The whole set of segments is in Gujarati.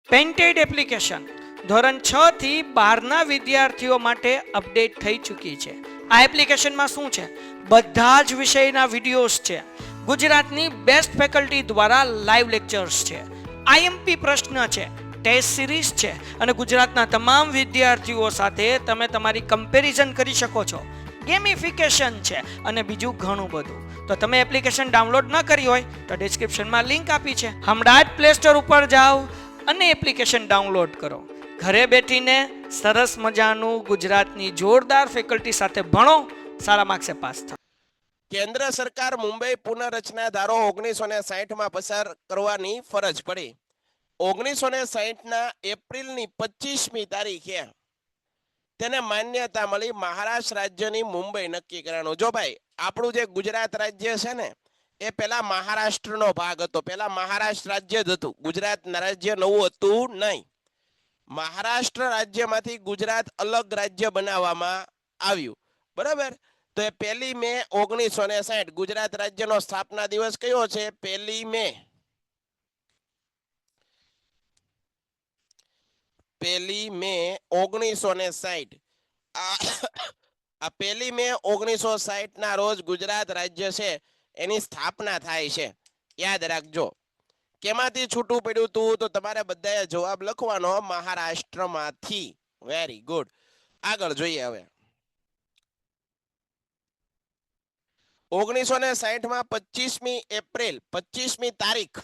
પેન્ટેડ એપ્લિકેશન ધોરણ 6 થી 12ના વિદ્યાર્થીઓ માટે અપડેટ થઈ ચૂકી છે. આ એપ્લિકેશનમાં શું છે? બધા જ વિષયના વિડીયોઝ છે. ગુજરાતની બેસ્ટ ફેકલ્ટી દ્વારા લાઈવ લેક્ચર્સ છે. આઈએમપી પ્રશ્ન છે, ટેસ્ટ સિરીઝ છે અને ગુજરાતના તમામ વિદ્યાર્થીઓ સાથે તમે તમારી કમ્પેરિઝન કરી શકો છો. ગેમિફિકેશન છે અને બીજું ઘણું બધું. તો તમે એપ્લિકેશન ડાઉનલોડ ન કરી હોય તો ડિસ્ક્રિપ્શનમાં લિંક આપી છે. હમણાં જ પ્લે સ્ટોર ઉપર જાઓ અને એપ્લિકેશન ડાઉનલોડ કરો. ઘરે બેઠીને સરસ મજાનું ગુજરાતની જોરદાર ફેકલ્ટી સાથે ભણો, સારા માર્ક્સે પાસ થાઓ. કેન્દ્ર સરકાર મુંબઈ પુનઃરચના ધારો 1960 પસાર કરવાની ફરજ પડી. 1960ના એપ્રિલની 25મી તારીખે તેને માન્યતા મળી. મહારાષ્ટ્ર રાજ્યની મુંબઈ નક્કી કરવાનું. જો ભાઈ, આપણું જે ગુજરાત રાજ્ય છે ને, એ પેલા મહારાષ્ટ્રનો ભાગ હતો. પેલા મહારાષ્ટ્ર રાજ્ય જ હતું, ગુજરાત રાજ્ય નવું હતું નહીં. મહારાષ્ટ્ર રાજ્યમાંથી ગુજરાત અલગ રાજ્ય બનાવવામાં આવ્યું, બરાબર. તો એ 1 મે 1960 ગુજરાત રાજ્યનો સ્થાપના દિવસ કયો છે? 1 મે 1960. આ 1 મે 1960 ના રોજ ગુજરાત રાજ્ય છે એની સ્થાપના થાય છે. યાદ રાખજો. કેમાંથી છૂટું પડ્યું તું? તો તમારે બધાએ જવાબ લખવાનો મહારાષ્ટ્રમાંથી. Very good. આગળ જોઈએ હવે. 1960માં 25મી એપ્રિલ 25મી તારીખ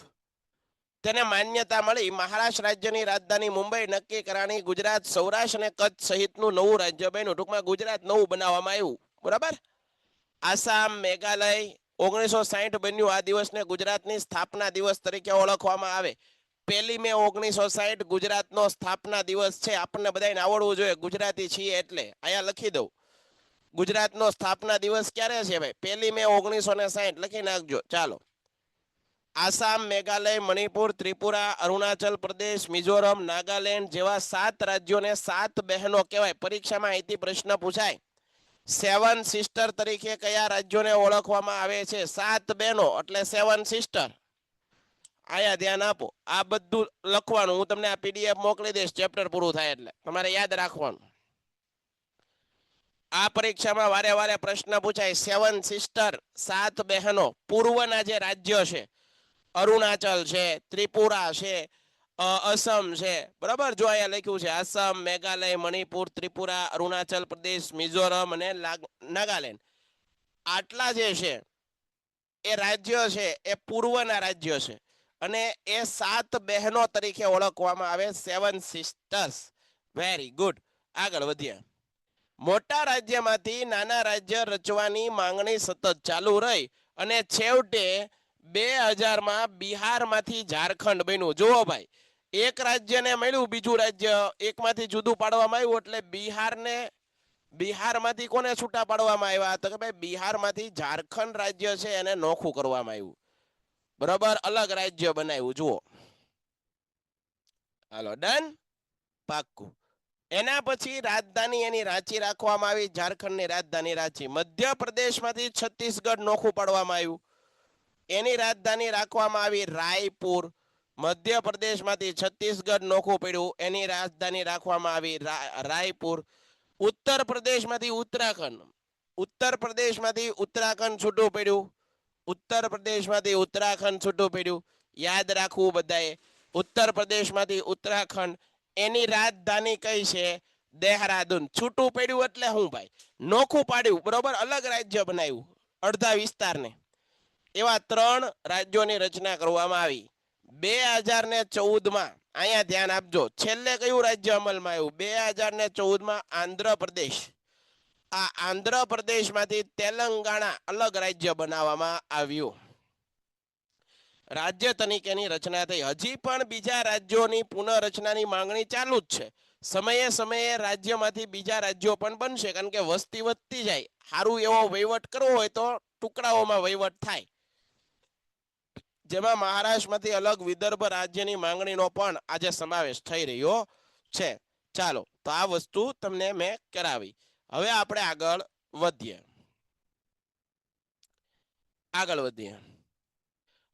તેને માન્યતા મળી. મહારાષ્ટ્ર રાજ્યની રાજધાની મુંબઈ નક્કી કરવાની. ગુજરાત, સૌરાષ્ટ્ર અને કચ્છ સહિતનું નવું રાજ્ય બન્યું. ટૂંકમાં ગુજરાત નવું બનાવવામાં આવ્યું, બરાબર. આસામ, મેઘાલય 1960 બન્યું. આ દિવસને ગુજરાતની સ્થાપના દિવસ તરીકે ઓળખવામાં આવે. 1 મે 1960 ગુજરાતનો સ્થાપના દિવસ છે. આપણને બધાને આવડવું જોઈએ, ગુજરાતી છીએ એટલે. અહીંયા લખી દઉં, ગુજરાતનો સ્થાપના દિવસ ક્યારે છે ભાઈ? 1 મે 1960 લખી નાખજો. ચાલો. આસામ, મેઘાલય, મણિપુર, ત્રિપુરા, અરુણાચલ પ્રદેશ, મિઝોરમ, નાગાલેન્ડ જેવા 7 રાજ્યોને 7 બહેનો કહેવાય. પરીક્ષામાં અહીંથી પ્રશ્ન પૂછાય. 7 સિસ્ટર તરીકે કયા રાજ્યોને ઓળખવામાં આવે છે? 7 બહેનો એટલે 7 સિસ્ટર. આયા ધ્યાન આપો. આ બધું લખવાનું. હું તમને આ પીડીએફ મોકલી દઈશ ચેપ્ટર પૂરું થાય એટલે. તમારે યાદ રાખવાનું. આ પરીક્ષામાં વારે વારે પ્રશ્ન પૂછાય. 7 સિસ્ટર, 7 બહેનો. પૂર્વના જે રાજ્યો છે, અરુણાચલ છે, ત્રિપુરા છે, અસમ છે, બરાબર. જો અહીંયા લખ્યું છે આસામ, મેઘાલય, મણિપુર, ત્રિપુરા, અરુણાચલ પ્રદેશ, મિઝોરમ અને નાગાલેન્ડ. આટલા જે છે એ રાજ્યો છે એ પૂર્વના રાજ્યો છે અને એ 7 બહેનો તરીકે ઓળખવામાં આવે. 7 સિસ્ટર્સ. Very good. આગળ વધીએ. મોટા રાજ્યમાંથી નાના રાજ્ય રચવાની માંગણી સતત ચાલુ રહી અને છેવટે 2000માં બિહારમાંથી ઝારખંડ બન્યું. જુઓ ભાઈ, એક રાજ્યને મળ્યું બીજું રાજ્ય એકમાંથી જુદું પાડવામાં આવ્યું એટલે બિહારમાંથી કોને છૂટા પાડવામાં આવ્યા? તો કે ભાઈ બિહારમાંથી ઝારખંડ રાજ્ય છે એને નોખું કરવામાં આવ્યું, બરાબર. અલગ રાજ્ય બનાવ્યું. જુઓ, હાલો, ડન, પાક્કું. એના પછી રાજધાની એની રાંચી રાખવામાં આવી. ઝારખંડની રાજધાની રાંચી. મધ્યપ્રદેશમાંથી છત્તીસગઢ નોખું પાડવામાં આવ્યું. એની રાજધાની રાખવામાં આવી રાયપુર. મધ્યપ્રદેશમાંથી છત્તીસગઢ નોખું પડ્યું. એની રાજધાની રાખવામાં આવી રાયપુર. ઉત્તર પ્રદેશમાંથી ઉત્તરાખંડ. ઉત્તર પ્રદેશમાંથી ઉત્તરાખંડ છૂટું પડ્યું. ઉત્તર પ્રદેશમાંથી ઉત્તરાખંડ છૂટું પડ્યું. યાદ રાખવું બધાએ. ઉત્તર પ્રદેશમાંથી ઉત્તરાખંડ. એની રાજધાની કઈ છે? દેહરાદૂન. છૂટું પડ્યું એટલે શું ભાઈ? નોખું પાડ્યું, બરોબર. અલગ રાજ્ય બનાવ્યું અડધા વિસ્તારને. એવા 3 રાજ્યોની રચના કરવામાં આવી. 2014માં અહીંયા ધ્યાન આપજો, છેલ્લે કયું રાજ્ય અમલમાં આવ્યું? 2014માં આંધ્રપ્રદેશ. આ આંધ્રપ્રદેશમાંથી તેલંગાણા અલગ રાજ્ય બનાવવામાં આવ્યું. રાજ્ય તરીકેની રચના થઈ. હજી પણ બીજા રાજ્યોની પુનઃરચનાની માંગણી ચાલુ જ છે. સમયે સમયે રાજ્યમાંથી બીજા રાજ્યો પણ બનશે, કારણ કે વસ્તી વધતી જાય. સારું એવો વહીવટ કરવો હોય તો ટુકડાઓમાં વહીવટ થાય, જેમાં મહારાષ્ટ્રમાંથી અલગ વિદર્ભ રાજ્યની માંગણીનો પણ આજે સમાવેશ થઈ રહ્યો છે. ચાલો, તો આ વસ્તુ તમને મેં કરાવી. હવે આપણે આગળ વધીએ.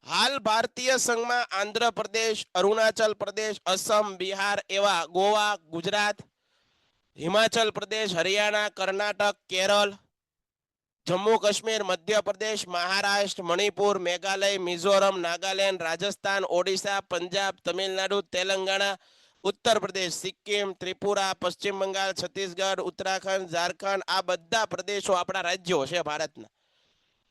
હાલ ભારતીય સંઘમાં આંધ્રપ્રદેશ, અરુણાચલ પ્રદેશ, અસમ, બિહાર એવા ગોવા, ગુજરાત, હિમાચલ પ્રદેશ, હરિયાણા, કર્ણાટક, કેરળ, જમ્મુ કાશ્મીર, મધ્યપ્રદેશ, મહારાષ્ટ્ર, મણિપુર, મેઘાલય, મિઝોરમ, નાગાલેન્ડ, રાજસ્થાન, ઓડિશા, પંજાબ, તમિલનાડુ, તેલંગાણા, ઉત્તર પ્રદેશ, સિક્કિમ, ત્રિપુરા, પશ્ચિમ બંગાળ, છત્તીસગઢ, ઉત્તરાખંડ, ઝારખંડ આ બધા પ્રદેશો આપણા રાજ્યો છે ભારતના.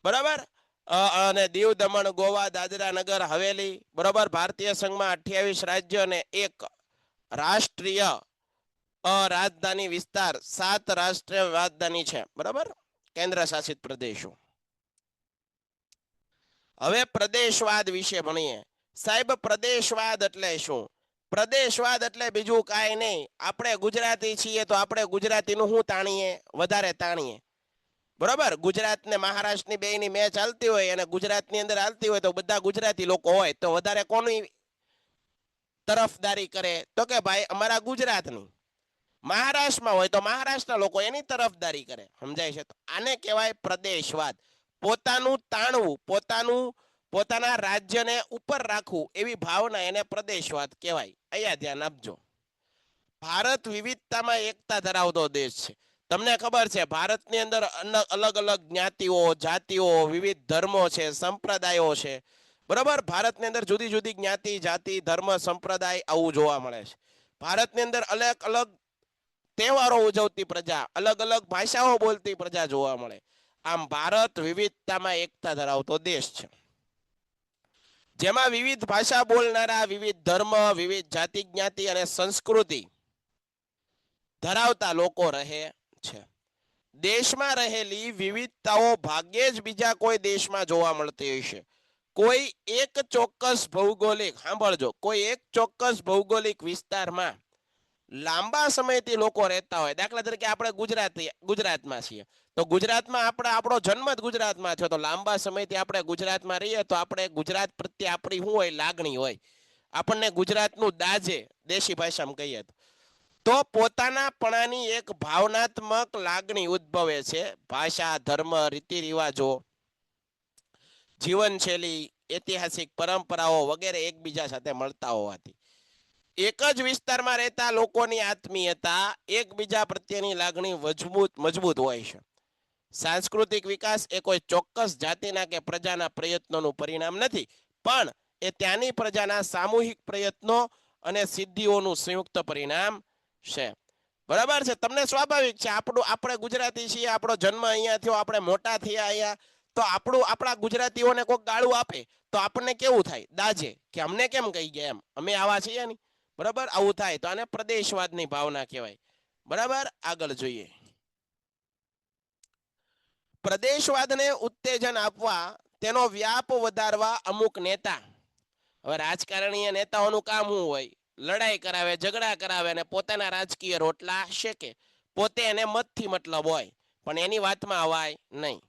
બરાબર. અને દીવ, દમણ, ગોવા, દાદરા નગર હવેલી. બરાબર. ભારતીય સંઘમાં 28 રાજ્ય અને એક રાષ્ટ્રીય રાજધાની વિસ્તાર, 7 રાષ્ટ્રીય રાજધાની છે. બરાબર, કેન્દ્ર શાસિત પ્રદેશો. હવે પ્રદેશવાદ વિશે ભણીએ. સાહેબ પ્રદેશવાદ એટલે શું? પ્રદેશવાદ એટલે બીજું કાંઈ નહીં. આપણે ગુજરાતી છીએ તો આપણે ગુજરાતીનું શું તાણીએ? વધારે તાણીએ. બરોબર. ગુજરાત ને મહારાષ્ટ્રની બેયની મેચ ચાલતી હોય અને ગુજરાતની અંદર ચાલતી હોય તો બધા ગુજરાતી લોકો હોય તો વધારે કોની તરફદારી કરે? તો કે ભાઈ અમારા ગુજરાતની. મહારાષ્ટ્રમાં હોય તો મહારાષ્ટ્રના લોકો એની તરફદારી કરે. સમજાય છે? તો આને કહેવાય પ્રદેશવાદ. પોતાનું તાણવું, પોતાના રાજ્યને ઉપર રાખવું એવી ભાવના એને પ્રદેશવાદ કહેવાય. અહીંયા ધ્યાન આપજો. ભારત વિવિધતામાં એકતા ધરાવતો દેશ છે. તમને ખબર છે ભારતની અંદર અલગ અલગ જ્ઞાતિઓ, જાતિઓ, વિવિધ ધર્મો છે, સંપ્રદાયો છે. બરાબર. ભારતની અંદર જુદી જુદી જ્ઞાતિ, જાતિ, ધર્મ, સંપ્રદાય આવું જોવા મળે છે. ભારતની અંદર અલગ અલગ તહેવારો ઉજવતી પ્રજા, અલગ અલગ ભાષાઓ બોલતી પ્રજા જોવા મળે. આમ ભારત વિવિધતામાં એકતા ધરાવતો દેશ છે, જેમાં વિવિધ ભાષા બોલનારા, વિવિધ ધર્મ, વિવિધ જાતિ, જ્ઞાતિ અને સંસ્કૃતિ ધરાવતા લોકો રહે છે. દેશમાં રહેલી વિવિધતાઓ ભાગ્યે જ બીજા કોઈ દેશમાં જોવા મળતી હશે. કોઈ એક ચોક્કસ ભૌગોલિક, સાંભળજો, કોઈ એક ચોક્કસ ભૌગોલિક વિસ્તારમાં લાંબા સમયથી લોકો રહેતા હોય. દાખલા તરીકે આપણે ગુજરાતમાં છીએ તો ગુજરાતમાં આપણો જન્મ જ ગુજરાતમાં થયો તો લાંબા સમયથી આપણે ગુજરાતમાં રહીએ તો આપણે ગુજરાત પ્રત્યે આપણી શું હોય? લાગણી હોય. આપણને ગુજરાતનું દાજે, દેશી ભાષામાં કહીએ તો પોતાનાપણાની એક ભાવનાત્મક લાગણી ઉદ્ભવે છે. ભાષા, ધર્મ, રીતિ રિવાજો, જીવનશૈલી, ઐતિહાસિક પરંપરાઓ વગેરે એકબીજા સાથે મળતા હોવાથી એક જ વિસ્તારમાં રહેતા લોકોની આત્મીયતા, એકબીજા પ્રત્યેની લાગણી મજબૂત હોય છે. સાંસ્કૃતિક વિકાસ એ કોઈ ચોક્કસ જાતિના કે પ્રજાના પ્રયત્નોનું પરિણામ નથી, પણ એ ત્યાંની પ્રજાના સામૂહિક પ્રયત્નો અને સિદ્ધિઓનું સંયુક્ત પરિણામ છે. બરાબર છે? તમને સ્વાભાવિક છે, આપણે ગુજરાતી છીએ, આપણો જન્મ અહીંયા થયો, આપણે મોટા થયા અહીંયા, તો આપણા ગુજરાતીઓને કોઈક ગાળું આપે તો આપણને કેવું થાય? દાજે કે અમને કેમ કહી ગયા એમ, અમે આવા છીએ નહીં. બરાબર, આવું થાય તો આને પ્રદેશવાદની ભાવના કહેવાય. બરાબર, આગળ જોઈએ. પ્રદેશવાદને ઉત્તેજન આપવા, તેનો વ્યાપ વધારવા અમુક નેતા, હવે રાજકારણીય નેતાઓનું કામ શું હોય? લડાઈ કરાવે, ઝઘડા કરાવે અને પોતાના રાજકીય રોટલા શેકે. પોતે એને મતથી મતલબ હોય પણ એની વાતમાં અવાય નહીં.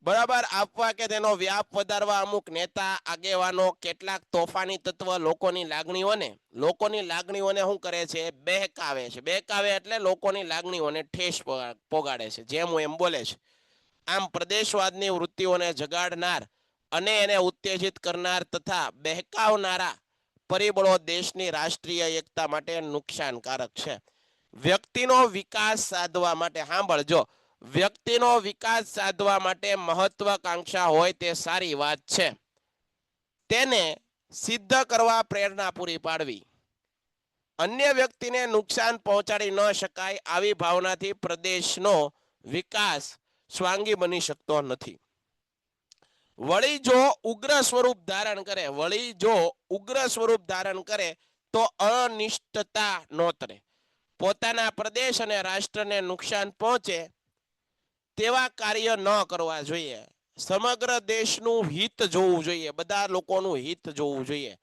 બરાબર, આપવા કે તેનો વ્યાપ વધારવા અમુક નેતા, આગેવાનો, કેટલાક તોફાની તત્વ લોકોની લાગણીઓને શું કરે છે? બહેકાવે છે. બહેકાવે એટલે લોકોની લાગણીઓને ઠેસ પોગાડે છે, જેમ હું એમ બોલે છે. આમ પ્રદેશવાદની વૃત્તિઓને જગાડનાર અને એને ઉત્તેજિત કરનાર તથા બહેકાવનારા પરિબળો દેશની રાષ્ટ્રીય એકતા માટે નુકસાનકારક છે. વ્યક્તિનો વિકાસ સાધવા માટે, સાંભળજો, વ્યક્તિનો વિકાસ સાધવા માટે મહત્વાકાંક્ષા હોય તે સારી વાત છે. તેને સિદ્ધ કરવા પ્રેરણા પૂરી પાડવી. અન્ય વ્યક્તિને નુકસાન પહોંચાડી ન શકાય આવી ભાવનાથી પ્રદેશનો વિકાસ સ્વાંગી બની શકતો નથી. વળી જો ઉગ્ર સ્વરૂપ ધારણ કરે તો અનિષ્ટતા નોતરે. પોતાના પ્રદેશ અને રાષ્ટ્રને નુકસાન પહોંચે તેવા કાર્ય ન કરવા જોઈએ. સમગ્ર દેશનું હિત જોવું જોઈએ, બધા લોકોનું હિત જોવું જોઈએ.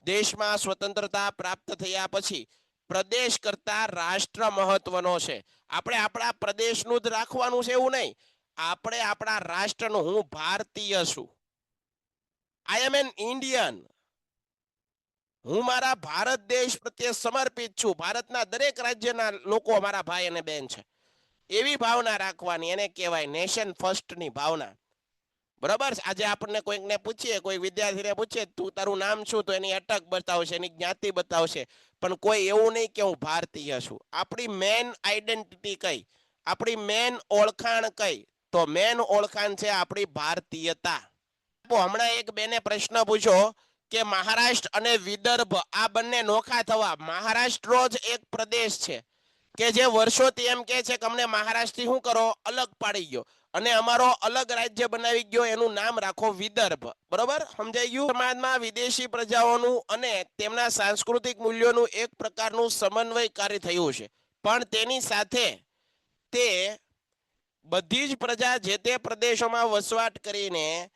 દેશમાં સ્વતંત્રતા પ્રાપ્ત થયા પછી પ્રદેશ કરતા રાષ્ટ્ર મહત્વનો છે. આપણે આપણા પ્રદેશનું જ રાખવાનું છે એવું નહીં. આપણે આપણા રાષ્ટ્રનું, હું ભારતીય છું, આઈ એમ એન ઇન્ડિયન, હું મારા ભારત દેશ પ્રત્યે સમર્પિત છું, ભારતના દરેક રાજ્યના લોકો મારા ભાઈ અને બહેન છે, એવી ભાવના રાખવાની. એને કહેવાય નેશન ફર્સ્ટની ભાવના. બરાબર. આજે આપણને કોઈકને પૂછીએ, કોઈ વિદ્યાર્થીને પૂછીએ તું તારું નામ શું, તો એની અટક બતાવશે, એની જ્ઞાતિ બતાવશે, પણ કોઈ એવું નહીં કે હું ભારતીય છું. આપણી મેન આઈડેન્ટિટી કઈ, આપણી મેન ઓળખાણ કઈ, તો મેન ઓળખાણ છે આપણી ભારતીયતા. હમણાં એક બેને પ્રશ્ન પૂછ્યો કે મહારાષ્ટ્ર અને વિદર્ભ આ બંને નોખા થવા. મહારાષ્ટ્ર જ એક પ્રદેશ છે કે જે વર્ષોથી એમ કહે છે કે અમને મહારાષ્ટ્રથી શું કરો, અલગ પાડી ગયો અને અમારો અલગ રાજ્ય બનાવી ગયો, એનું નામ રાખો વિદર્ભ. બરોબર, સમજાઈ ગયું? સમાજમાં વિદેશી પ્રજાઓનું અને તેમના સાંસ્કૃતિક મૂલ્યોનું એક પ્રકારનું સમન્વયકારી થયું છે, પણ તેની સાથે તે બધી જ પ્રજા જે તે પ્રદેશોમાં વસવાટ કરીને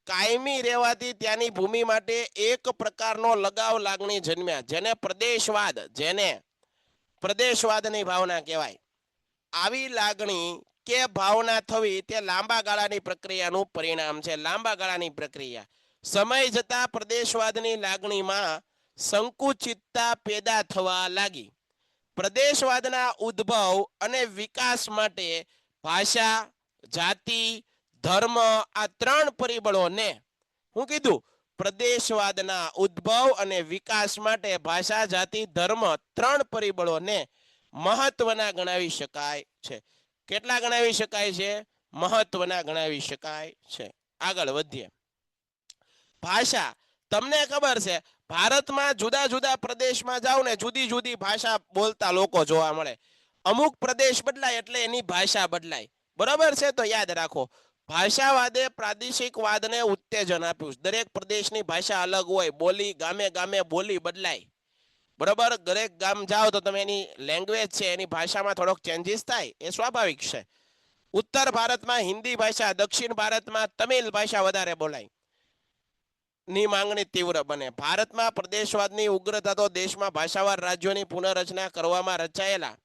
કાયમી રહેવાથી ત્યાંની ભૂમિ માટે એક પ્રકારનો લગાવ લાગણી જન્મ્યા, જેને પ્રદેશવાદની ભાવના કહેવાય. આવી લાગણી કે ભાવના થવી તે લાંબા ગાળાની પ્રક્રિયાનું પરિણામ છે. લાંબા ગાળાની પ્રક્રિયા. સમય જતા પ્રદેશવાદની લાગણીમાં સંકુચિતતા પેદા થવા લાગી. પ્રદેશવાદના ઉદ્ભવ અને વિકાસ માટે ભાષા, જાતિ, ધર્મ આ ત્રણ પરિબળોને, હું કીધું, પ્રદેશવાદના ઉદ્ભવ અને વિકાસ માટે ભાષા, જાતિ, ધર્મ ત્રણ પરિબળોને મહત્વના ગણાવી શકાય છે. કેટલા ગણાવી શકાય છે? મહત્વના ગણાવી શકાય છે. આગળ વધીએ. ભાષા, તમને ખબર છે ભારતમાં જુદા જુદા પ્રદેશમાં જાવ ને જુદી જુદી ભાષા બોલતા લોકો જોવા મળે. અમુક પ્રદેશ બદલાય એટલે એની ભાષા બદલાય. બરાબર છે? તો યાદ રાખો, ભાષાવાદે પ્રાદેશિકવાદને ઉત્તેજન આપ્યું. દરેક પ્રદેશની ભાષા અલગ હોય, બોલી ગામે ગામે બોલી બદલાય. બરાબર, દરેક ગામ જાઓ તો તમે એની લેંગ્વેજ છે એની ભાષામાં થોડોક ચેન્જીસ થાય, એ સ્વાભાવિક છે. ઉત્તર ભારતમાં હિન્દી ભાષા, દક્ષિણ ભારતમાં તમિલ ભાષા વધારે બોલાય ની માંગણી તીવ્ર બને. ભારતમાં પ્રદેશવાદની ઉગ્રતા તો દેશમાં ભાષાવાર રાજ્યોની પુનર્રચના કરવામાં રચાયેલા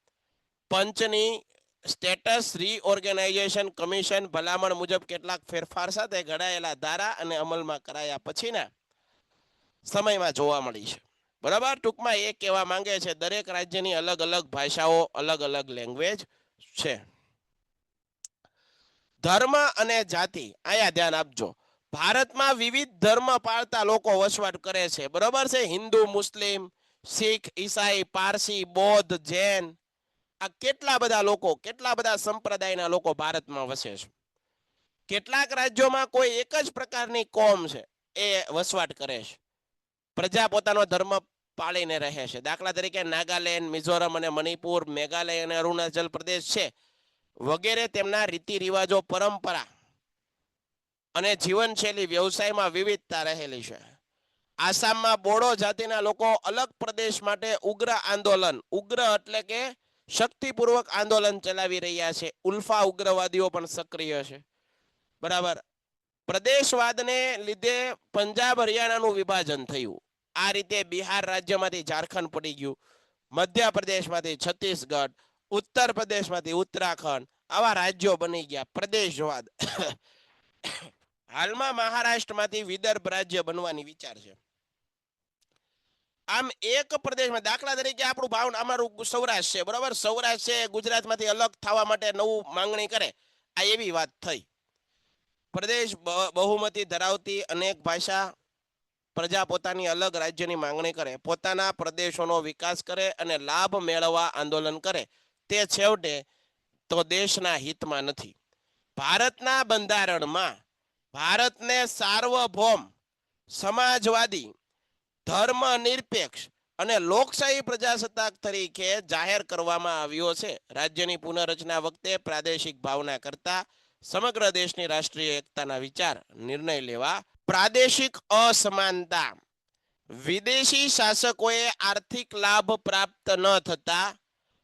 પંચની સ્ટેટસ રીઓર્ગેનાઇઝેશન કમિશન ભલામણ મુજબ કેટલાક ફેરફાર સાથે ઘડાયેલા ધારા અને અમલમાં કરાયા પછીના સમયમાં જોવા મળી છે. બરાબર, ટૂંકમાં એ કહેવા માંગે છે દરેક રાજ્યની અલગ અલગ ભાષાઓ, અલગ અલગ લેંગ્વેજ છે. ધર્મ અને જાતિ, આયા ધ્યાન આપજો. ભારતમાં વિવિધ ધર્મ પાળતા લોકો વસવાટ કરે છે. બરાબર છે? હિન્દુ, મુસ્લિમ, શીખ, ઈસાઈ, પારસી, બૌદ્ધ, જૈન, આ કેટલા બધા લોકો, કેટલા બધા સંપ્રદાયના લોકો ભારતમાં વસે છે. કેટલાક રાજ્યોમાં કોઈ એક જ પ્રકારની કોમ છે એ વસવાટ કરે છે. પ્રજા પોતાનો ધર્મ પાળીને રહે છે. દાખલા તરીકે નાગાલેન્ડ, મિઝોરમ અને મણિપુર, મેઘાલય અને અરુણાચલ પ્રદેશ છે વગેરે તેમના રીતિ રિવાજો, પરંપરા અને જીવનશૈલી, વ્યવસાયમાં વિવિધતા રહેલી છે. આસામમાં બોડો જાતિના લોકો અલગ પ્રદેશ માટે ઉગ્ર આંદોલન, ઉગ્ર એટલે કે શક્તિપૂર્વક આંદોલન ચલાવી રહ્યા છે. ઉલ્ફા ઉગ્રવાદીઓ પણ સક્રિય છે. બરાબર. પ્રદેશવાદને લીધે પંજાબ હરિયાણાનું વિભાજન થયું. આ રીતે બિહાર રાજ્યમાંથી ઝારખંડ પડી ગયું, મધ્યપ્રદેશમાંથી છત્તીસગઢ, ઉત્તર પ્રદેશમાંથી ઉત્તરાખંડ, આવા રાજ્યો બની ગયા. પ્રદેશવાદ. હાલમાં મહારાષ્ટ્રમાંથી વિદર્ભ રાજ્ય બનવાની વિચાર છે. આમ એક પ્રદેશમાં, દાખલા તરીકે આપણું અમારું સૌરાષ્ટ્ર છે. બરાબર, સૌરાષ્ટ્ર છે ગુજરાતમાંથી અલગ થવા માટે નવું માંગણી કરે, આ એવી વાત થઈ. પ્રદેશ બહુમતી ધરાવતી અનેક ભાષા પ્રજા પોતાની અલગ રાજ્યની માંગણી કરે, પોતાના પ્રદેશોનો વિકાસ કરે અને લાભ મેળવવા આંદોલન કરે, તે છેવટે તો દેશના હિતમાં નથી. ભારતના બંધારણમાં ભારતને સાર્વભૌમ, સમાજવાદી, ધર્મ નિરપેક્ષ અને લોકશાહી પ્રજાસત્તાક તરીકે જાહેર કરવામાં આવ્યો છે. રાજ્યની પુનર્રચના વખતે પ્રાદેશિક ભાવના કરતા સમગ્ર દેશની રાષ્ટ્રીય એકતાના વિચાર નિર્ણય લેવા. પ્રાદેશિક અસમાનતા, વિદેશી શાસકોએ આર્થિક લાભ પ્રાપ્ત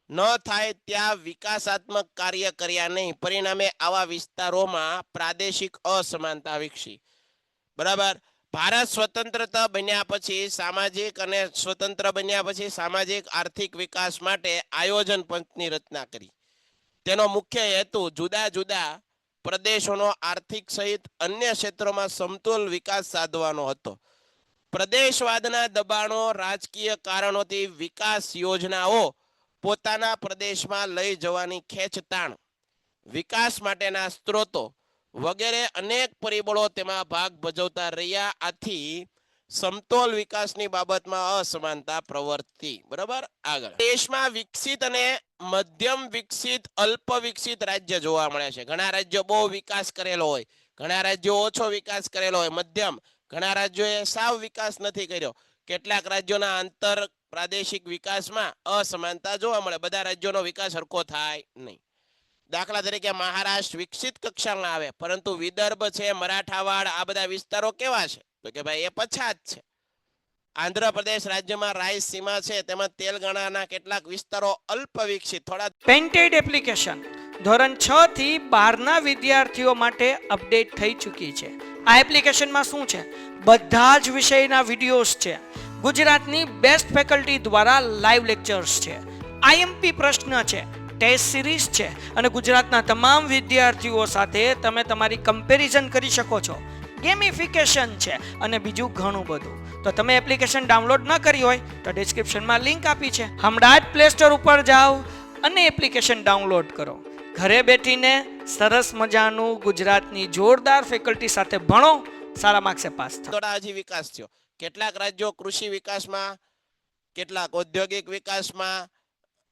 ન થાય ત્યાં વિકાસાત્મક કાર્ય કર્યા નહીં. પરિણામે આવા વિસ્તારોમાં પ્રાદેશિક અસમાનતા વિકસી. બરાબર. ભારત સ્વતંત્રતા બન્યા પછી સામાજિક આર્થિક વિકાસ માટે આયોજન પંચની રચના કરી. તેનો મુખ્ય હેતુ જુદા જુદા પ્રદેશોનો આર્થિક સહિત અન્ય ક્ષેત્રોમાં સમતોલ વિકાસ સાધવાનો હતો. પ્રદેશવાદના દબાણો, રાજકીય કારણોથી વિકાસ યોજનાઓ પોતાના પ્રદેશમાં લઈ જવાની ખેંચતાણ, વિકાસ માટેના સ્ત્રોતો વગેરે અનેક પરિબળો તેમાં ભાગ ભજવતા રહ્યા. આથી સમતોલ વિકાસની બાબતમાં અસમાનતા પ્રવર્તી. બરાબર. આગળ દેશમાં વિકસિત અને મધ્યમ વિકસિત, અલ્પ વિકસિત રાજ્ય જોવા મળે છે. ઘણા રાજ્યો બહુ વિકાસ કરેલો હોય, ઘણા રાજ્યો ઓછો વિકાસ કરેલો હોય, મધ્યમ. ઘણા રાજ્યોએ સાવ વિકાસ નથી કર્યો. કેટલાક રાજ્યોના આંતર પ્રાદેશિક વિકાસમાં અસમાનતા જોવા મળે. બધા રાજ્યોનો વિકાસ સરખો થાય નહીં. દાખલા તરીકે મહારાષ્ટ્ર વિકસિત કક્ષામાં આવે, પરંતુ વિદર્ભ છે, મરાઠાવાડ, આ બધા વિસ્તારો કેવા છે? તો કે ભાઈ એ પછાત છે. આંધ્રપ્રદેશ રાજ્યમાં રાયલસીમા છે, તેમાં તેલંગાણાના કેટલાક વિસ્તારો અલ્પ વિકસિત, થોડા. પેન્ટેડ એપ્લિકેશન ધોરણ 6 થી 12ના વિદ્યાર્થીઓ માટે અપડેટ થઈ ચૂકી છે. આ એપ્લિકેશનમાં શું છે? બધા જ વિષયના વિડીયોઝ છે. ગુજરાતની બેસ્ટ ફેકલ્ટી દ્વારા લાઈવ લેક્ચર્સ છે, આઈએમપી પ્રશ્ન છે, ટેસ્ટ સિરીઝ છે અને ગુજરાતના તમામ વિદ્યાર્થીઓ સાથે તમે તમારી કમ્પેરિઝન કરી શકો છો. ગેમિફિકેશન છે અને બીજું ઘણું બધું. તો તમે એપ્લિકેશન ડાઉનલોડ ન કરી હોય તો ડિસ્ક્રિપ્શનમાં લિંક આપી છે. હમણાં જ પ્લે સ્ટોર ઉપર જાઓ અને એપ્લિકેશન ડાઉનલોડ કરો. ઘરે બેઠીને સરસ મજાનું ગુજરાતની જોરદાર ફેકલ્ટી સાથે ભણો, સારા માર્ક્સે પાસ થાઓ. થોડા હજી વિકાસ થયો. કેટલાક રાજ્યો કૃષિ વિકાસમાં, કેટલાક ઔદ્યોગિક વિકાસમાં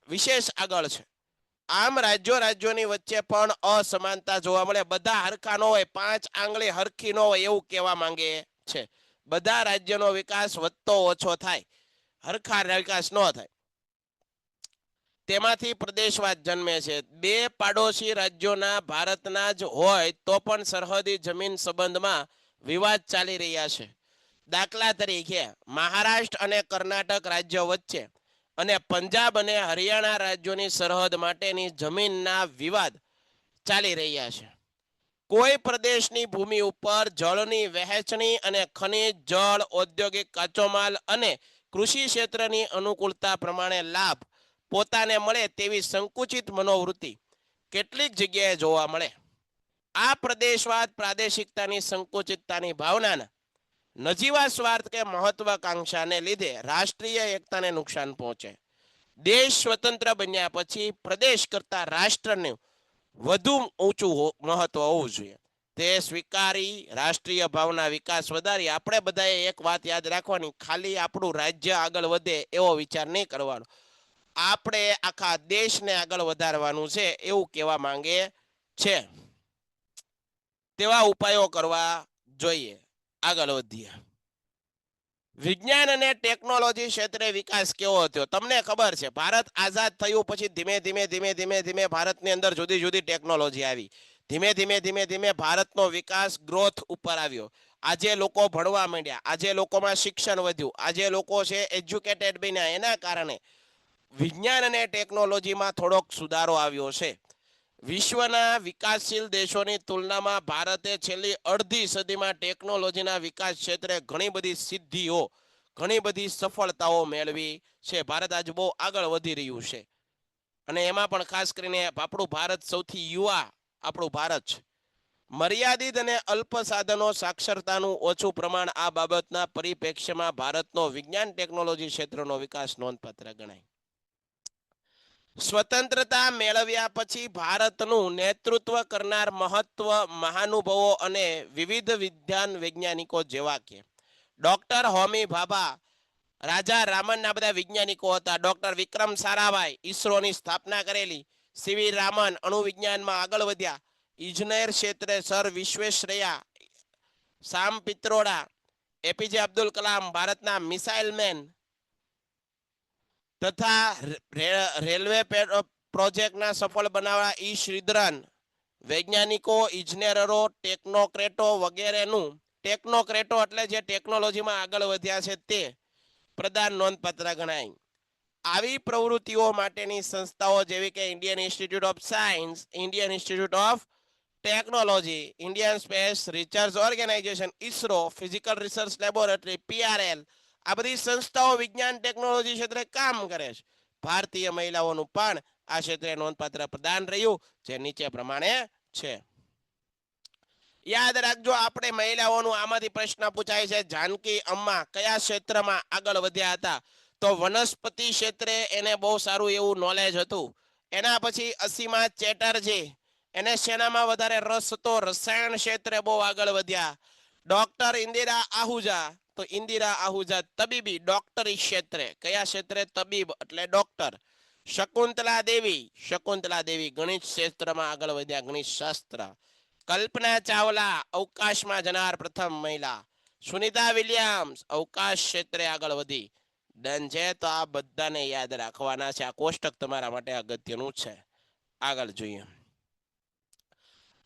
વિશેષ આગળ છે. આમ રાજ્યોની વચ્ચે પણ અસમાનતા જોવા મળે. બધા હરખા ન હોય, 5 આંગળી હરખી ન હોય એવું કહેવા માંગે છે. બધા રાજ્યનો વિકાસ વધતો ઓછો થાય, હરખા વિકાસ ન થાય. તેમાંથી પ્રદેશવાદ જન્મે છે. 2 પાડોશી રાજ્યોના ભારતના જ હોય તો પણ સરહદી જમીન સંબંધમાં વિવાદ ચાલી રહ્યા છે. દાખલા તરીકે મહારાષ્ટ્ર અને કર્ણાટક રાજ્ય વચ્ચે અને પંજાબ અને હરિયાણા રાજ્યોની સરહદ માટેની જમીનના વિવાદ ચાલી રહ્યા છે. કોઈ પ્રદેશની ભૂમિ ઉપર જળની વહેંચણી અને ખનિજ, જળ, ઔદ્યોગિક કાચો માલ અને કૃષિ ક્ષેત્રની અનુકૂળતા પ્રમાણે લાભ પોતાને મળે તેવી સંકુચિત મનોવૃત્તિ કેટલીક જગ્યાએ જોવા મળે. આ પ્રદેશવાદ પ્રાદેશિકતાની સંકુચિતતાની ભાવનાના નજીવા સ્વાર્થ કે મહત્વાકાંક્ષાને લીધે રાષ્ટ્રીય એકતાને નુકસાન પહોંચે. દેશ સ્વતંત્ર બન્યા પછી પ્રદેશ કરતા રાષ્ટ્રનું વધુ ઊંચું મહત્વ હોવું જોઈએ. તે સ્વીકારી રાષ્ટ્રીય ભાવના વિકાસ વધારી. આપણે બધાએ એક વાત યાદ રાખવાની, ખાલી આપણું રાજ્ય આગળ વધે એવો વિચાર નહીં કરવાનો. આપણે આખા દેશને આગળ વધારવાનું છે એવું કહેવા માંગે છે. તેવા ઉપાયો કરવા જોઈએ. આગળ વધીએ. વિજ્ઞાન અને ટેકનોલોજી ક્ષેત્રે વિકાસ કેવો થયો? તમને ખબર છે, ભારત આઝાદ થયું પછી ધીમે ધીમે ભારતની અંદર જુદી જુદી ટેકનોલોજી આવી. ધીમે ધીમે ભારતનો વિકાસ ગ્રોથ ઉપર આવ્યો. આજે લોકો ભણવા માંડ્યા, આજે લોકોમાં શિક્ષણ વધ્યું, આજે લોકો છે એજ્યુકેટેડ બન્યા. એના કારણે વિજ્ઞાન અને ટેકનોલોજીમાં થોડોક સુધારો આવ્યો છે. વિશ્વના વિકાસશીલ દેશોની તુલનામાં ભારતે છેલ્લી અડધી સદીમાં ટેકનોલોજીના વિકાસ ક્ષેત્રે ઘણી બધી સિદ્ધિઓ, ઘણી બધી સફળતાઓ મેળવી છે. ભારત આજે બહુ આગળ વધી રહ્યું છે અને એમાં પણ ખાસ કરીને આપણું ભારત સૌથી યુવા આપણું ભારત છે. મર્યાદિત અને અલ્પ સાધનો, સાક્ષરતાનું ઓછું પ્રમાણ, આ બાબતના પરિપ્રેક્ષ્યમાં ભારતનો વિજ્ઞાન ટેકનોલોજી ક્ષેત્રનો વિકાસ નોંધપાત્ર ગણાય. સ્વતંત્રતા મેળવ્યા પછી ભારતનું નેતૃત્વ કરનાર મહાનુભાવો અને વિવિધ વિદ્વાન વૈજ્ઞાનિકો જેવા કે ડોક્ટર હોમી ભાભા, રાજા રામન, આ બધા વૈજ્ઞાનિકો હતા. ડોક્ટર વિક્રમ સારાભાઈ ઈસરોની સ્થાપના કરેલી. સીવી રામન અણુ વિજ્ઞાનમાં આગળ વધ્યા. ઇજનેર ક્ષેત્રે સર વિશ્વેશ્વરૈયા, સામ પિત્રોડા, એપીજે અબ્દુલ કલામ ભારતના મિસાઇલ મેન તથા રેલવે પ્રોજેક્ટના સફળ બનાવવા ઈ શ્રીધરન, વૈજ્ઞાનિકો, ઇજનેરો, ટેકનોક્રેટો વગેરેનું, ટેકનોક્રેટો એટલે જે ટેકનોલોજીમાં આગળ વધ્યા છે તે પ્રદાન નોંધપાત્ર ગણાય. આવી પ્રવૃત્તિઓ માટેની સંસ્થાઓ જેવી કે Indian Institute of Science, Indian Institute of Technology, Indian Space Research Organisation, ISRO, physical research laboratory, PRL, આ બધી સંસ્થાઓ વિજ્ઞાન ટેકનોલોજી ક્ષેત્રે કામ કરે છે. ભારતીય મહિલાઓનું પણ આ ક્ષેત્રે નોંધપાત્ર પ્રદાન રહ્યું, જે નીચે પ્રમાણે છે. યાદ રાખજો, આપણે મહિલાઓનું આમાંથી પ્રશ્ન પૂછાય છે. જાનકી અમ્મા કયા ક્ષેત્રમાં આગળ વધ્યા હતા? તો વનસ્પતિ ક્ષેત્રે એને બહુ સારું એવું નોલેજ હતું. એના પછી અસીમા ચેટર્જી એને શેનામાં વધારે રસ હતો? રસાયણ ક્ષેત્રે બહુ આગળ વધ્યા. ડોક્ટર ઇન્દિરા આહુજા, તો ઇન્દિરા આહુજા તબીબી ડોક્ટરી ક્ષેત્રે. કયા ક્ષેત્રે? તબીબ એટલે ડોક્ટર. શકુંતલા દેવી ગણિત ક્ષેત્રમાં આગળ વધ્યા, ગણિત શાસ્ત્ર. કલ્પના ચાવલા અવકાશમાં જનાર પ્રથમ મહિલા. સુનિતા વિલિયમ્સ અવકાશ ક્ષેત્રે આગળ વધી. ડન છે. તો આ બધાને યાદ રાખવાના છે. આ કોષ્ટક તમારા માટે અગત્યનું છે. આગળ જોઈએ.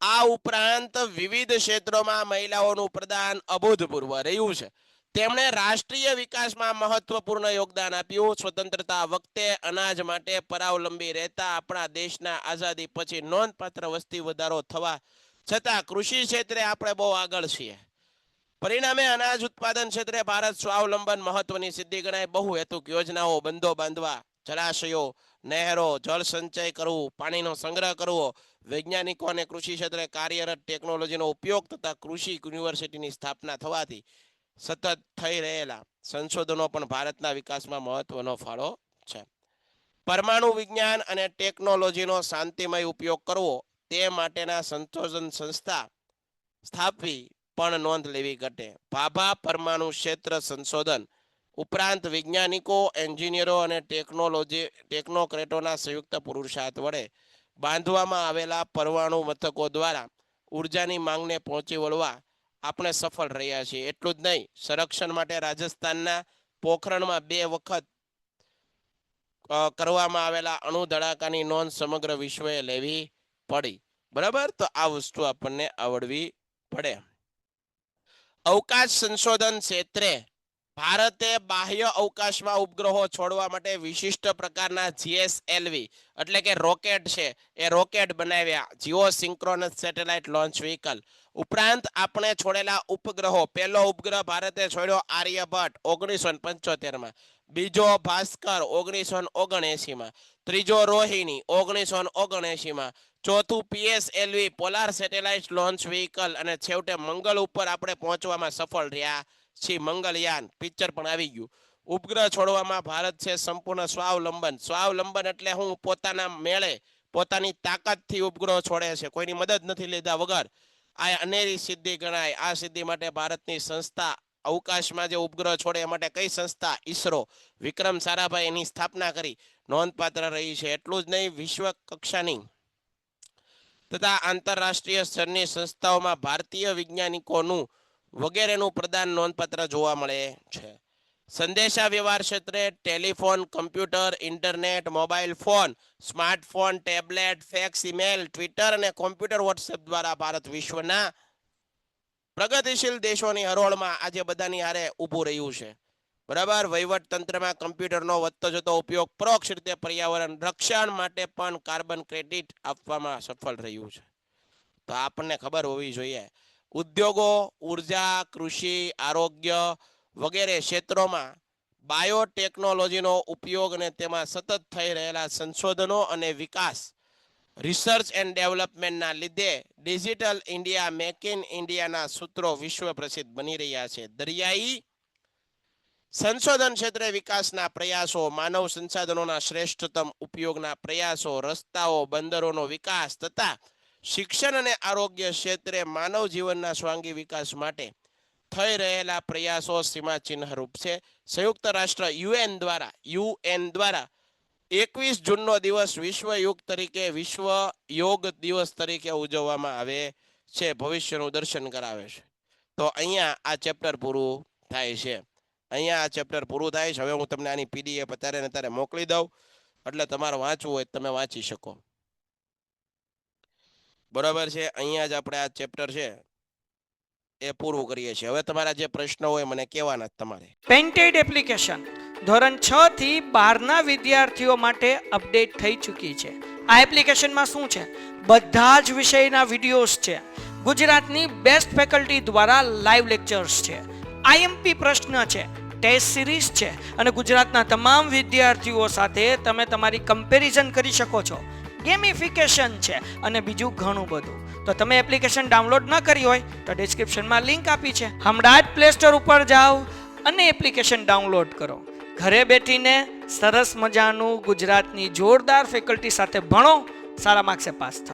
આ ઉપરાંત વિવિધ ક્ષેત્રોમાં મહિલાઓનું પ્રદાન અભૂતપૂર્વ રહ્યું છે. તેમણે રાષ્ટ્રીય વિકાસમાં મહત્વપૂર્ણ યોગદાન આપ્યું. સ્વતંત્રતા વખતે અનાજ માટે પરાવલંબી રહેતા આપણા દેશના આઝાદી પછી નોંધપાત્ર વસ્તી વધારો થવા છતાં કૃષિ ક્ષેત્રે આપણે બહુ આગળ છીએ. પરિણામે અનાજ ઉત્પાદન ક્ષેત્રે ભારત સ્વાવલંબન મહત્વની સિદ્ધિ ગણાય. બહુ હેતુક યોજનાઓ, બંધો બાંધવા, જળાશયો, નહેરો, જળ સંચય કરવું, પાણીનો સંગ્રહ કરવો, વૈજ્ઞાનિકો અને કૃષિ ક્ષેત્રે કાર્યરત ટેકનોલોજીનો ઉપયોગ તથા કૃષિ યુનિવર્સિટીની સ્થાપના થવાથી સતત થઈ રહેલા સંશોધનો પણ ભારતના વિકાસમાં મહત્વનો ફાળો છે. પરમાણુ વિજ્ઞાન અને ટેકનોલોજીનો શાંતિમય ઉપયોગ કરવો તે માટેના સંશોધન સંસ્થા સ્થાપવી પણ નોંધ લેવી ઘટે. ભાભા પરમાણુ ક્ષેત્ર સંશોધન ઉપરાંત વૈજ્ઞાનિકો, એન્જિનિયરો અને ટેકનોક્રેટોના સંયુક્ત પુરુષાર્થ વડે બાંધવામાં આવેલા પરમાણુ મથકો દ્વારા ઉર્જાની માંગને પહોંચી વળવા આપણે સફળ રહ્યા છીએ. એટલું જ નહીં, સંરક્ષણ માટે રાજસ્થાનના પોખરણમાં 2 વખત કરવામાં આવેલા અણુ ધડાકાની નોંધ સમગ્ર વિશ્વએ લેવી પડી. બરાબર, તો આ વસ્તુ આપણને આવડવી પડે. અવકાશ સંશોધન ક્ષેત્રે ભારતે બાહ્ય અવકાશમાં ઉપગ્રહો છોડવા માટે વિશિષ્ટ પ્રકારના GSLV એટલે કે રોકેટ છે એ રોકેટ બનાવ્યા, Jio synchronous satellite launch vehicle. ઉપરાંત આપણે છોડેલા ઉપગ્રહો, પહેલો ઉપગ્રહ ભારતે છોડ્યો આર્યભટ્ટ 1975માં, બીજો ભાસ્કર 1979માં, ત્રીજો રોહિણી 1979માં, ચોથું PSLV polar satellite launch vehicle અને છેવટે મંગળ ઉપર આપણે પહોંચવામાં સફળ રહ્યા છીએ. મંગળયાન પિક્ચર પણ આવી ગયું. ઉપગ્રહ છોડવામાં ભારત છે સંપૂર્ણ સ્વાવલંબન. સ્વાવલંબન એટલે હું પોતાના મેળે પોતાની તાકાતથી ઉપગ્રહ છોડે છે, કોઈની મદદ નથી લીધા વગર. આ અનેરી સિદ્ધિ ગણાય. આ સિદ્ધિ માટે ભારતની સંસ્થા અવકાશમાં જે ઉપગ્રહ છોડે એ માટે કઈ સંસ્થા? ઈસરો. વિક્રમ સારાભાઈ એની સ્થાપના કરી, નોંધપાત્ર રહી છે. એટલું જ નહીં, વિશ્વ કક્ષાની તથા આંતરરાષ્ટ્રીય સ્તરની સંસ્થાઓમાં ભારતીય વૈજ્ઞાનિકોનું વગેરેનું પ્રદાન નોંધપાત્ર જોવા મળે છે. સંદેશા વ્યવહાર ક્ષેત્રે telephone, computer, internet, mobile phone, smartphone, tablet, fax, email, Twitter અને કોમ્પ્યુટર વોટ્સએપ દ્વારા ભારત વિશ્વના પ્રગતિશીલ દેશોની હરોળમાં આજે બધાની હારે ઊભું રહ્યું છે. બરાબર, વહીવટ તંત્રમાં કમ્પ્યુટરનો વધતો જતો ઉપયોગ પરોક્ષ રીતે પર્યાવરણ રક્ષણ માટે પણ કાર્બન ક્રેડિટ આપવામાં સફળ રહ્યું છે. તો આપણને ખબર હોવી જોઈએ. ઉદ્યોગો, ઉર્જા, કૃષિ, આરોગ્ય વગેરે ક્ષેત્રોમાં બાયોટેકનોલોજીનો ઉપયોગ અને તેમાં સતત થઈ રહેલા સંશોધનો અને વિકાસ, રિસર્ચ એન્ડ ડેવલપમેન્ટના લીધે ડિજિટલ ઇન્ડિયા, મેક ઇન ઇન્ડિયાના સૂત્રો વિશ્વ પ્રસિદ્ધ બની રહ્યા છે. દરિયાઈ સંશોધન ક્ષેત્રે વિકાસના પ્રયાસો, માનવ સંસાધનોના શ્રેષ્ઠતમ ઉપયોગના પ્રયાસો, રસ્તાઓ, બંદરોનો વિકાસ તથા શિક્ષણ અને આરોગ્ય ક્ષેત્રે માનવ જીવનના સ્વાંગી વિકાસ માટે થઈ રહેલા પ્રયાસો સીમાચિહ્નરૂપ છે. સંયુક્ત રાષ્ટ્ર UN દ્વારા 21 જૂનનો દિવસ વિશ્વ યોગ દિવસ તરીકે ઉજવવામાં આવે છે. ભવિષ્યનું દર્શન કરાવે છે. તો અહીંયા આ ચેપ્ટર પૂરું થાય છે. હવે હું તમને આની PDF અત્યારે ને અત્યારે મોકલી દઉં, એટલે તમારે વાંચવું હોય તમે વાંચી શકો. બરાબર છે. અહીંયા જ આપણે આ ચેપ્ટર છે એ પૂરું કરીએ છીએ. હવે તમારા જે પ્રશ્ન હોય મને કહેવાના તમારે. પેન્ટેડ એપ્લિકેશન ધોરણ 6 થી 12ના વિદ્યાર્થીઓ માટે અપડેટ થઈ ચૂકી છે. આ એપ્લિકેશનમાં શું છે? બધા જ વિષયના વિડીયોઝ છે. ગુજરાતની બેસ્ટ ફેકલ્ટી દ્વારા લાઈવ લેક્ચર્સ છે. IMP પ્રશ્ન છે, ટેસ્ટ સિરીઝ છે અને ગુજરાતના તમામ વિદ્યાર્થીઓ સાથે તમે તમારી કમ્પેરિઝન કરી શકો છો. ગેમિફિકેશન છે અને બીજું ઘણું બધું. તો તમે એપ્લિકેશન ડાઉનલોડ ન કરી હોય તો ડિસ્ક્રિપ્શનમાં લિંક આપી છે. હમણાં જ પ્લે સ્ટોર ઉપર જાઓ અને એપ્લિકેશન ડાઉનલોડ કરો. ઘરે બેઠીને સરસ મજાનું ગુજરાતની જોરદાર ફેકલ્ટી સાથે ભણો, સારા માર્ક્સે પાસ થાઓ.